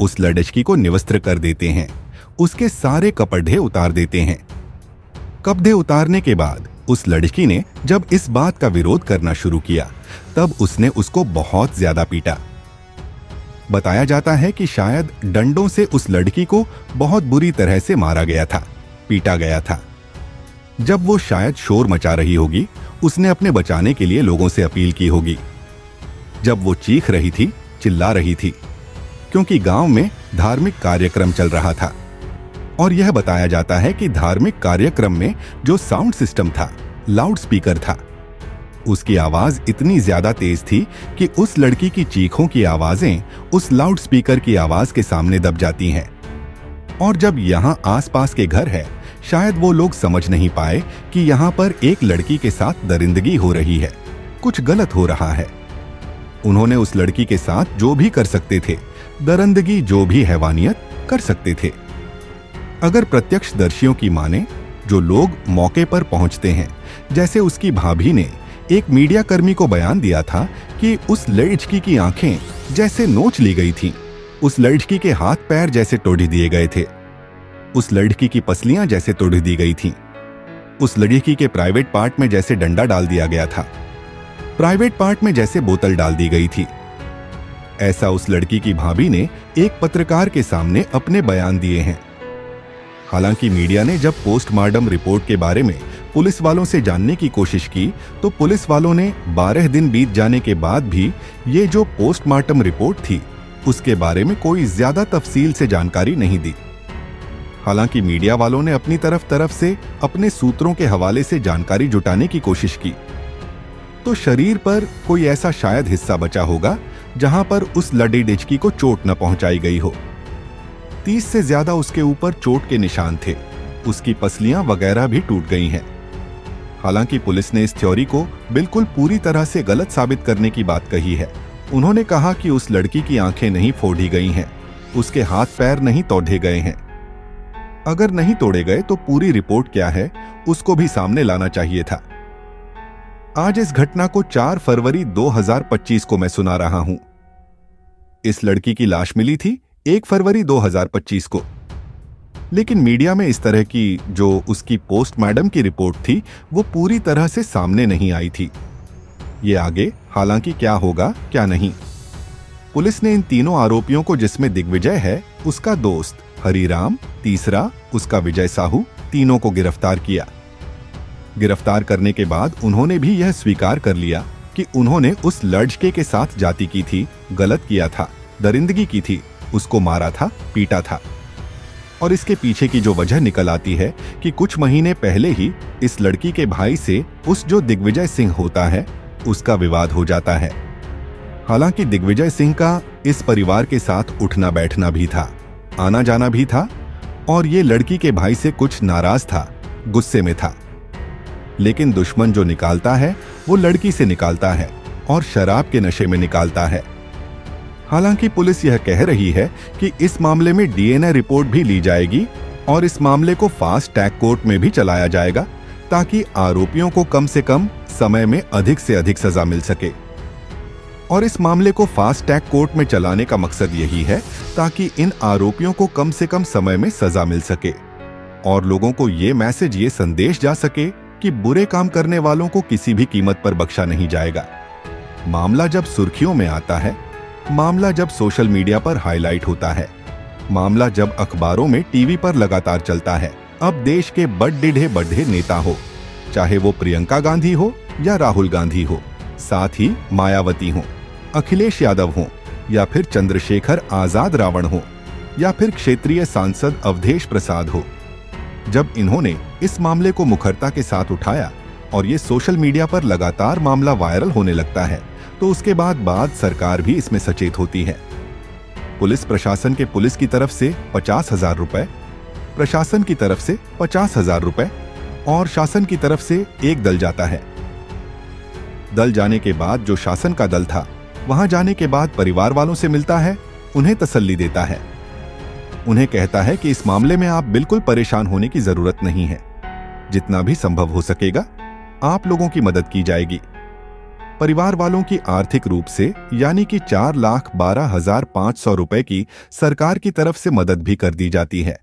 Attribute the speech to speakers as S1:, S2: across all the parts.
S1: उस लड़की को निवस्त्र कर देते हैं, उसके सारे कपड़े उतार देते हैं। कपड़े उतारने के बाद उस लड़की ने जब इस बात का विरोध करना शुरू किया, तब उसने उसको बहुत ज्यादा पीटा। बताया जाता है कि शायद डंडों से उस लड़की को बहुत बुरी तरह से मारा गया था, पीटा गया था। जब वो शायद शोर मचा रही होगी, उसने अपने बचाने के लिए लोगों से अपील की होगी। जब वो चीख रही थी, चिल्ला रही थी, क्योंकि गांव में धार्मिक कार्यक्रम चल रहा था। और यह बताया जाता है कि धार्मिक कार्यक्रम में जो साउंड सिस्टम था, लाउड स्पीकर था, उसकी आवाज इतनी ज्यादा तेज थी कि उस लड़की की चीखों की आवाजें उस लाउड स्पीकर की आवाज के सामने दब जाती हैं। और जब यहाँ आसपास के घर है, शायद वो लोग समझ नहीं पाए कि यहाँ पर एक लड़की के साथ दरिंदगी हो रही है, कुछ गलत हो रहा है। उन्होंने उस लड़की के साथ जो भी कर सकते थे, दरिंदगी, जो भी हैवानियत कर सकते थे। अगर प्रत्यक्षदर्शियों की माने, जो लोग मौके पर पहुंचते हैं, जैसे उसकी भाभी ने एक मीडिया कर्मी को बयान दिया था कि उस लड़की की आंखें जैसे नोच ली गई थीं, उस लड़की के हाथ पैर जैसे तोड़ दिए गए थे, उस लड़की की पसलियां जैसे तोड़ दी गई थीं, उस लड़की के प्राइवेट पार्ट में जैसे डंडा डाल दिया गया था, प्राइवेट पार्ट में जैसे बोतल डाल दी गई थी। ऐसा उस लड़की की भाभी ने एक पत्रकार के सामने अपने बयान दिए हैं। हालांकि मीडिया ने जब पोस्टमार्टम रिपोर्ट के बारे में पुलिस वालों से जानने की कोशिश की, तो पुलिस वालों ने 12 दिन बीत जाने के बाद भी ये जो पोस्टमार्टम रिपोर्ट थी, उसके बारे में कोई ज्यादा तफसील से जानकारी नहीं दी। हालांकि मीडिया वालों ने अपनी तरफ से अपने सूत्रों के हवाले से जानकारी जुटाने की कोशिश की, तो शरीर पर कोई ऐसा शायद हिस्सा बचा होगा जहां पर उस लड़की को चोट न पहुंचाई गई हो। 30 से ज्यादा उसके ऊपर चोट के निशान थे, उसकी पसलियां वगैरह भी टूट गई हैं। हालांकि पुलिस ने इस थ्योरी को बिल्कुल पूरी तरह से गलत साबित करने की बात कही है। उन्होंने कहा कि उस लड़की की आंखें नहीं फोड़ी गई हैं, उसके हाथ पैर नहीं तोड़े गए हैं। अगर नहीं तोड़े गए तो पूरी रिपोर्ट क्या है, उसको भी सामने लाना चाहिए था। आज इस घटना को 4 फरवरी 2025 को मैं सुना रहा हूं। इस लड़की की लाश मिली थी 1 फरवरी 2025 को, लेकिन मीडिया में इस तरह की जो उसकी पोस्टमार्टम की रिपोर्ट थी, वो पूरी तरह से सामने नहीं आई थी। ये आगे हालांकि क्या होगा क्या नहीं। पुलिस ने इन तीनों आरोपियों को, जिसमें दिग्विजय है, उसका दोस्त हरिराम, तीसरा उसका विजय साहू, तीनों को गिरफ्तार किया। गिरफ्तार करने के बाद उन्होंने भी यह स्वीकार कर लिया कि उन्होंने उस लड़के के साथ जाति की थी, गलत किया था, दरिंदगी की थी, उसको मारा था, पीटा था। और इसके पीछे की जो वजह निकल आती है कि कुछ महीने पहले ही इस लड़की के भाई से उस जो दिग्विजय सिंह होता है, उसका विवाद हो जाता है। हालांकि दिग्विजय सिंह का इस परिवार के साथ उठना बैठना भी था, आना जाना भी था, और ये लड़की के भाई से कुछ नाराज था, गुस्से में था। लेकिन दुश्मन जो निकालता है वो लड़की से निकालता है और शराब के नशे में निकालता है। हालांकि पुलिस यह कह रही है कि इस मामले में डीएनए रिपोर्ट भी ली जाएगी और इस मामले को फास्ट ट्रैक कोर्ट में भी चलाया जाएगा, ताकि आरोपियों को कम से कम समय में अधिक से अधिक सजा मिल सके। और इस मामले को फास्ट ट्रैक कोर्ट में चलाने का मकसद यही है ताकि इन आरोपियों को कम से कम समय में सजा मिल सके और लोगों को ये मैसेज, ये संदेश जा सके कि बुरे काम करने वालों को किसी भी कीमत पर बख्शा नहीं जाएगा। मामला जब सुर्खियों में आता है, मामला जब सोशल मीडिया पर हाईलाइट होता है, मामला जब अखबारों में, टीवी पर लगातार चलता है, अब देश के बड़े नेता हो, चाहे वो प्रियंका गांधी हो या राहुल गांधी हो, साथ ही मायावती हो, अखिलेश यादव हो, या फिर चंद्रशेखर आजाद रावण हो, या फिर क्षेत्रीय सांसद अवधेश प्रसाद हो, जब इन्होंने इस मामले को मुखरता के साथ उठाया और ये सोशल मीडिया पर लगातार मामला वायरल होने लगता है, तो उसके बाद सरकार भी इसमें सचेत होती है। पुलिस प्रशासन के पुलिस की तरफ से 50,000 रुपए, प्रशासन की तरफ से 50,000 रुपए और शासन की तरफ से एक दल जाता है। दल जाने के बाद जो शासन का दल था, वहां जाने के बाद परिवार वालों से मिलता है, उन्हें तसल्ली देता है, उन्हें कहता है कि इस मामले में आप बिल्कुल परेशान होने की जरूरत नहीं है, जितना भी संभव हो सकेगा आप लोगों की मदद की जाएगी। परिवार वालों की आर्थिक रूप से यानी कि 4,12,500 रुपए की सरकार की तरफ से मदद भी कर दी जाती है।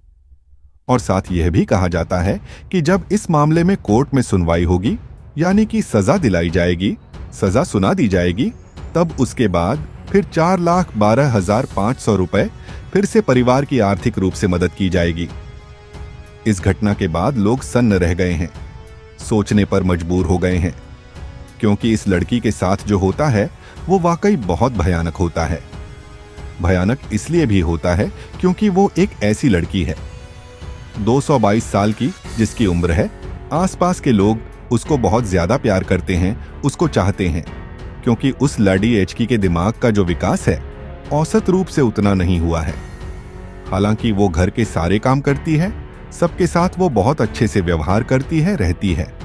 S1: और साथ यह भी कहा जाता है कि जब इस मामले में कोर्ट में सुनवाई होगी यानी कि सजा दिलाई जाएगी, सजा सुना दी जाएगी, तब उसके बाद फिर 4,12,500 रुपए फिर से परिवार की आर्थिक रूप से मदद की जाएगी। इस घटना के बाद लोग सन्न रह गए हैं, सोचने पर मजबूर हो गए हैं, क्योंकि इस लड़की के साथ जो होता है वो वाकई बहुत भयानक होता है। भयानक इसलिए भी होता है क्योंकि वो एक ऐसी लड़की है 222 साल की, जिसकी उम्र है। आसपास के लोग उसको बहुत ज्यादा प्यार करते हैं, उसको चाहते हैं, क्योंकि उस लाडी एचकी के दिमाग का जो विकास है औसत रूप से उतना नहीं हुआ है। हालांकि वो घर के सारे काम करती है, सबके साथ वो बहुत अच्छे से व्यवहार करती है, रहती है।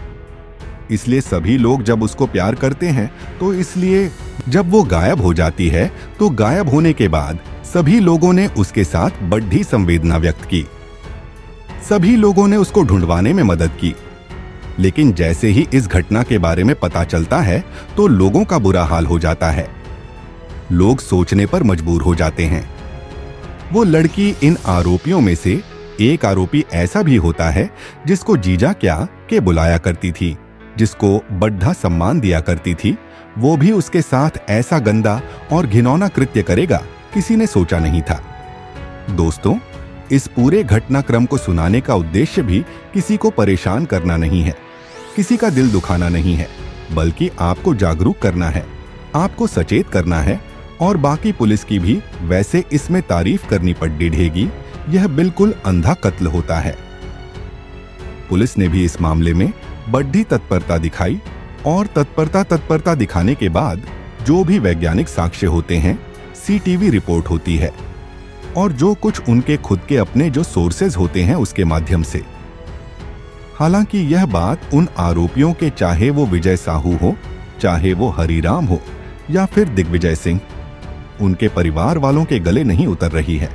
S1: इसलिए सभी लोग जब उसको प्यार करते हैं, तो इसलिए जब वो गायब हो जाती है तो गायब होने के बाद सभी लोगों ने उसके साथ बड़ी संवेदना व्यक्त की। सभी लोगों ने उसको ढूंढवाने में मदद की। लेकिन जैसे ही इस घटना के बारे में पता चलता है तो लोगों का बुरा हाल हो जाता है। लोग सोचने पर मजबूर हो जाते हैं। वो लड़की इन आरोपियों में से एक आरोपी ऐसा भी होता है जिसको जीजा क्या के बुलाया करती थी, जिसको बड़ा सम्मान दिया करती थी। वो भी उसके साथ ऐसा गंदा और घिनौना कृत्य करेगा, किसी ने सोचा नहीं था। दोस्तों, इस पूरे घटनाक्रम को सुनाने का उद्देश्य भी किसी को परेशान करना नहीं है, किसी का दिल दुखाना नहीं है, बल्कि आपको जागरूक करना है, आपको सचेत करना है। और बाकी पुलिस की भी वैसे इसमें तारीफ करनी पड़ेगी। यह बिल्कुल अंधा कत्ल होता है। पुलिस ने भी इस मामले में बड़ी तत्परता दिखाई और तत्परता दिखाने के बाद जो भी वैज्ञानिक साक्ष्य होते हैं, सीटीवी रिपोर्ट होती है और जो कुछ उनके खुद के अपने जो सोर्सेज होते हैं उसके माध्यम से। हालांकि यह बात उन आरोपियों के, चाहे वो विजय साहू हो, चाहे वो हरिराम हो या फिर दिग्विजय सिंह, उनके परिवार वालों के गले नहीं उतर रही है।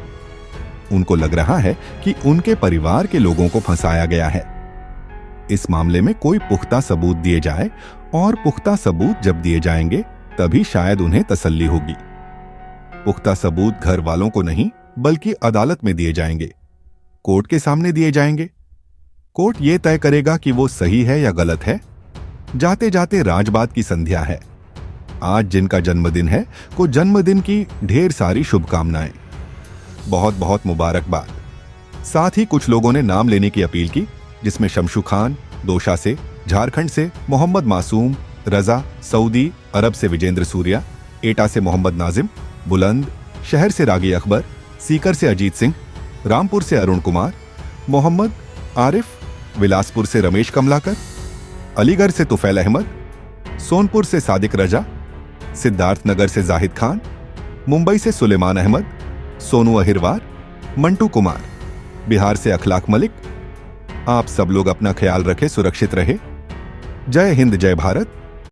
S1: उनको लग रहा है कि उनके परिवार के लोगों को फंसाया गया है। इस मामले में कोई पुख्ता सबूत दिए जाए, और पुख्ता सबूत जब दिए जाएंगे तभी शायद उन्हें तसल्ली होगी। पुख्ता सबूत घर वालों को नहीं बल्कि अदालत में दिए जाएंगे, कोर्ट के सामने दिए जाएंगे। कोर्ट ये तय करेगा कि वो सही है या गलत है। जाते जाते राजबात की संध्या है। आज जिनका जन्मदिन है को जन्मदिन की ढेर सारी शुभकामनाएं, बहुत बहुत मुबारकबाद। साथ ही कुछ लोगों ने नाम लेने की अपील की, जिसमें शमशू खान दोशा से, झारखंड से मोहम्मद मासूम, रजा सऊदी अरब से विजेंद्र सूर्या, एटा से मोहम्मद नाजिम, बुलंद शहर से रागी अकबर, सीकर से अजीत सिंह, रामपुर से अरुण कुमार, मोहम्मद आरिफ, बिलासपुर से रमेश कमलाकर, अलीगढ़ से तुफैल अहमद, सोनपुर से सादिक रजा, सिद्धार्थनगर से जाहिद खान, मुंबई से सुलेमान अहमद, सोनू अहिरवार, मंटू कुमार, बिहार से अखलाक मलिक। आप सब लोग अपना ख्याल रखें, सुरक्षित रहे। जय हिंद, जय भारत।